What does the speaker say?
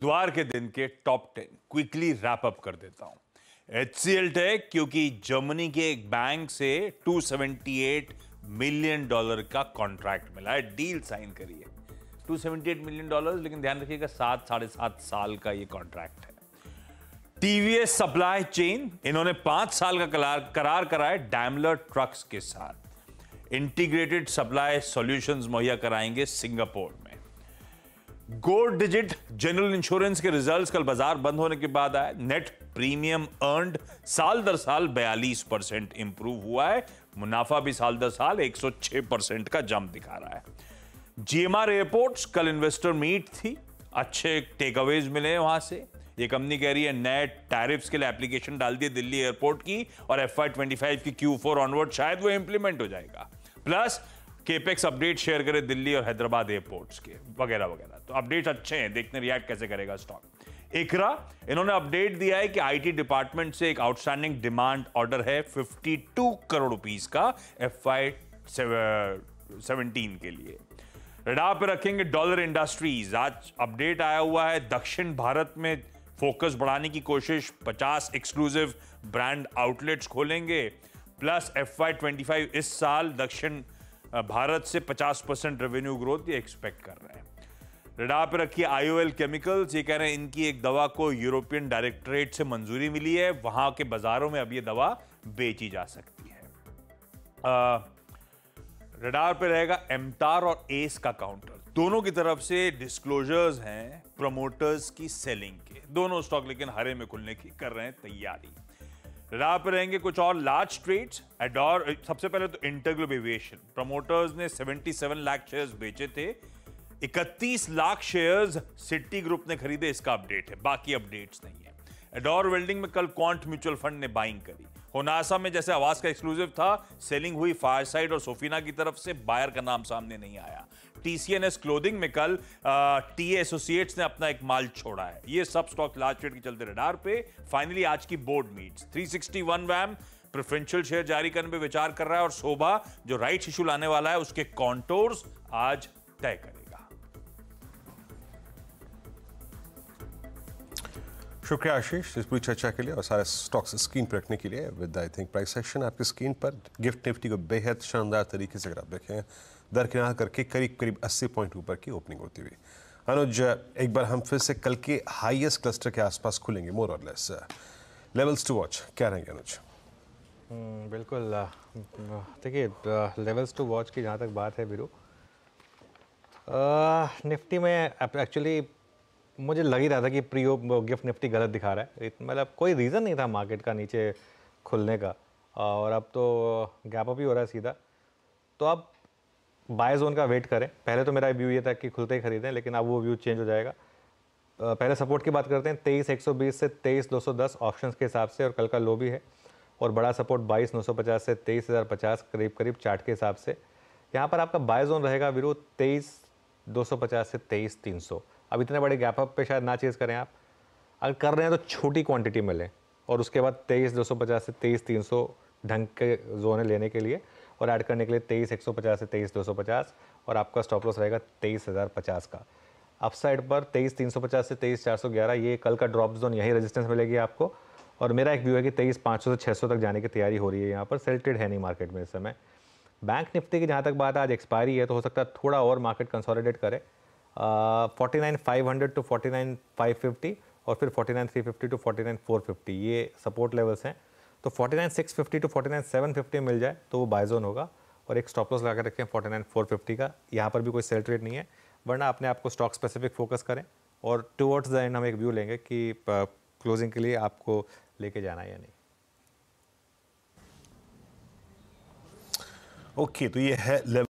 द्वार के दिन के टॉप 10 क्विकली रैप अप कर देता हूं। HCL टेक, क्योंकि जर्मनी के एक बैंक से $278 मिलियन का कॉन्ट्रैक्ट मिला है, डील साइन करी है। $278 मिलियन, लेकिन ध्यान रखिएगा 7-7.5 साल का ये कॉन्ट्रैक्ट है। टीवीएस सप्लाई चेन, इन्होंने 5 साल का करार करा है डैमलर ट्रक्स के साथ। इंटीग्रेटेड सप्लाई सॉल्यूशंस मुहैया कराएंगे सिंगापुर में। गोल्ड डिजिट जनरल इंश्योरेंस के रिजल्ट्स कल बाजार बंद होने के बाद आए। नेट प्रीमियम अर्न्ड साल दर साल 42% इंप्रूव हुआ है। मुनाफा भी साल दर साल 106% का जंप दिखा रहा है। GMR एयरपोर्ट्स, कल इन्वेस्टर मीट थी, अच्छे टेक अवेज मिले हैं वहां से। ये कंपनी कह रही है नए टैरिफ्स के लिए एप्लीकेशन डाल दी दिल्ली एयरपोर्ट की, और FY25 की Q4 ऑनवर्ड शायद वो इंप्लीमेंट हो जाएगा। प्लस केपेक्स अपडेट शेयर करे दिल्ली और हैदराबाद एयरपोर्ट्स के, वगैरह वगैरह। तो अपडेट अच्छे हैं, देखते हैं रिएक्ट कैसे करेगा स्टॉक। इकरा, इन्होंने अपडेट दिया है कि IT डिपार्टमेंट से एक आउटस्टैंडिंग डिमांड ऑर्डर है 52 करोड़ रुपीस का FY17 के लिए। रडार पे रखेंगे डॉलर इंडस्ट्रीज। आज अपडेट आया हुआ है, दक्षिण भारत में फोकस बढ़ाने की कोशिश, 50 एक्सक्लूसिव ब्रांड आउटलेट्स खोलेंगे। प्लस FY25 इस साल दक्षिण भारत से 50% रेवेन्यू ग्रोथ ये एक्सपेक्ट कर रहे हैं। रडार पे रखिए IOL केमिकल्स, ये कह रहे हैं इनकी एक दवा को यूरोपियन डायरेक्टरेट से मंजूरी मिली है, वहां के बाजारों में अब ये दवा बेची जा सकती है। रडार पे रहेगा एमटार और एस का काउंटर, दोनों की तरफ से डिस्क्लोजर्स हैं प्रमोटर्स की सेलिंग के। दोनों स्टॉक लेकिन हरे में खुलने की कर रहे हैं तैयारी। रडार पे रहेंगे कुछ और लार्ज ट्रेड्स। एडोर, सबसे पहले तो इंटरग्लोब एविएशन, प्रमोटर्स ने 77 लाख शेयर्स बेचे थे, 31 लाख शेयर्स सिटी ग्रुप ने खरीदे, इसका अपडेट है, बाकी अपडेट्स नहीं है। एडोर वेल्डिंग में कल क्वांट म्यूचुअल फंड ने बाइंग करी। होनासा में जैसे आवाज का एक्सक्लूसिव था, सेलिंग हुई फायरसाइड और सोफिना की तरफ से, बायर का नाम सामने नहीं आया। TCNS क्लोथिंग में कल TA एसोसिएट्स ने अपना एक माल छोड़ा है। ये सब स्टॉक लार्ज ट्रेड के चलते रडार पे। फाइनली आज की बोर्ड मीट्स, 361 वैम प्रेफरेंशियल शेयर जारी करने पे विचार कर रहा है, और शोभा जो राइट्स इशू लाने वाला है उसके कॉन्टोर्स आज तय करेगा। शुक्रिया आशीष इस पूरी चर्चा के लिए और सारे स्टॉक्स स्क्रीन पर रखने के लिए। With I think price section आपकी स्क्रीन पर गिफ्ट निफ्टी को बेहद शानदार तरीके से अगर आप देखें दरकिनार करके करीब 80 पॉइंट ऊपर की ओपनिंग होती हुई। अनुज, एक बार हम फिर से कल के हाईएस्ट क्लस्टर के आसपास खुलेंगे, मोर और लेस लेवल्स टू वॉच क्या रहेंगे अनुज? बिल्कुल, देखिए लेवल्स टू वॉच की जहाँ तक बात है वीरू, निफ्टी में एक्चुअली मुझे लग ही रहा था कि गिफ्ट निफ्टी गलत दिखा रहा है। मतलब कोई रीज़न नहीं था मार्केट का नीचे खुलने का, और अब तो गैप अप ही हो रहा है सीधा। तो अब बाय जोन का वेट करें। पहले तो मेरा व्यू ये था कि खुलते ही खरीदें, लेकिन अब वो व्यू चेंज हो जाएगा। पहले सपोर्ट की बात करते हैं, 23,120 से 23,210 ऑप्शंस के हिसाब से, और कल का लो भी है। और बड़ा सपोर्ट 22,950 से 23,050 करीब चार्ट के हिसाब से। यहाँ पर आपका बाय जोन रहेगा वीरू 23,250 से 23,300। अब इतने बड़े गैप अप पे शायद ना चेज़ करें आप, अगर कर रहे हैं तो छोटी क्वांटिटी में लें, और उसके बाद 23,250 से 23,300 ढंग के जोन लेने के लिए, और ऐड करने के लिए 23,150 से 23,250, और आपका स्टॉप लॉस रहेगा 23,050 का। अपसाइड पर 23,350 से 23,411, ये कल का ड्रॉप जोन, यही रेजिस्टेंस मिलेगी आपको। और मेरा एक व्यू है कि 23,500 से 600 तक जाने की तैयारी हो रही है। यहाँ पर सेल्टेड है नहीं मार्केट में इस समय। बैंक निफ्टी की जहाँ तक बात है, आज एक्सपायरी है, तो हो सकता है थोड़ा और मार्केट कंसोलिडेट करे। 49,500 टू 49,550, और फिर 49,350 टू 49,450, ये सपोर्ट लेवल्स हैं। तो 49,650 टू 49,750 मिल जाए तो वो बाय जोन होगा, और एक स्टॉप लॉस लगा के रखें 49,450 का। यहाँ पर भी कोई सेल ट्रेड नहीं है, वरना अपने आप को स्टॉक स्पेसिफिक फोकस करें, और टुवर्ड्स द एंड हम एक व्यू लेंगे कि क्लोजिंग के लिए आपको लेके जाना है या नहीं। ओके, तो ये है लेवल